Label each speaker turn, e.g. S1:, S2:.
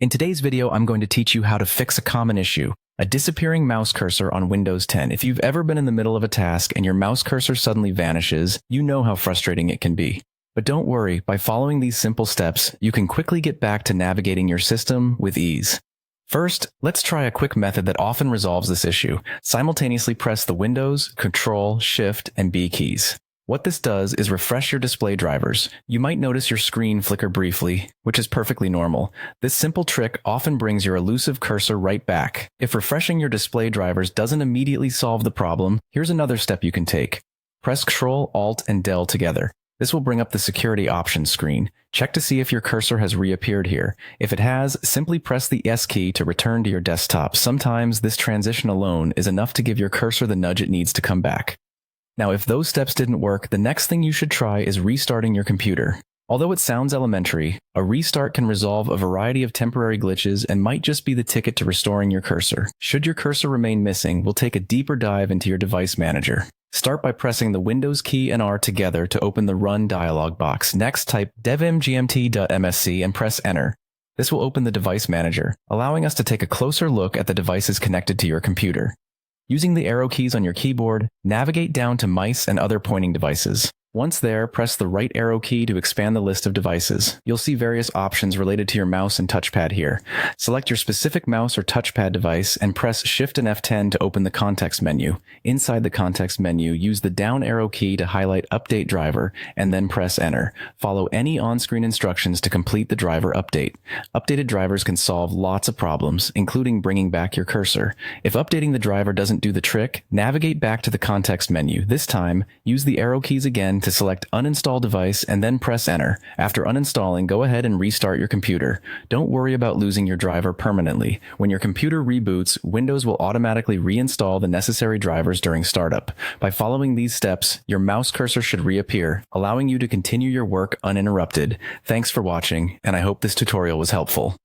S1: In today's video, I'm going to teach you how to fix a common issue, a disappearing mouse cursor on Windows 10. If you've ever been in the middle of a task and your mouse cursor suddenly vanishes, you know how frustrating it can be. But don't worry, by following these simple steps, you can quickly get back to navigating your system with ease. First, let's try a quick method that often resolves this issue. Simultaneously press the Windows, Control, Shift, and B keys. What this does is refresh your display drivers. You might notice your screen flicker briefly, which is perfectly normal. This simple trick often brings your elusive cursor right back. If refreshing your display drivers doesn't immediately solve the problem, here's another step you can take. Press Ctrl, Alt, and Del together. This will bring up the security options screen. Check to see if your cursor has reappeared here. If it has, simply press the S key to return to your desktop. Sometimes this transition alone is enough to give your cursor the nudge it needs to come back. Now, if those steps didn't work, the next thing you should try is restarting your computer. Although it sounds elementary, a restart can resolve a variety of temporary glitches and might just be the ticket to restoring your cursor. Should your cursor remain missing, we'll take a deeper dive into your device manager. Start by pressing the Windows key and R together to open the Run dialog box. Next, type devmgmt.msc and press Enter. This will open the device manager, allowing us to take a closer look at the devices connected to your computer. Using the arrow keys on your keyboard, navigate down to mice and other pointing devices. Once there, press the right arrow key to expand the list of devices. You'll see various options related to your mouse and touchpad here. Select your specific mouse or touchpad device and press Shift and F10 to open the context menu. Inside the context menu, use the down arrow key to highlight Update Driver and then press Enter. Follow any on-screen instructions to complete the driver update. Updated drivers can solve lots of problems, including bringing back your cursor. If updating the driver doesn't do the trick, navigate back to the context menu. This time, use the arrow keys again to select Uninstall Device and then press Enter. After uninstalling, go ahead and restart your computer. Don't worry about losing your driver permanently. When your computer reboots, Windows will automatically reinstall the necessary drivers during startup. By following these steps, your mouse cursor should reappear, allowing you to continue your work uninterrupted. Thanks for watching, and I hope this tutorial was helpful.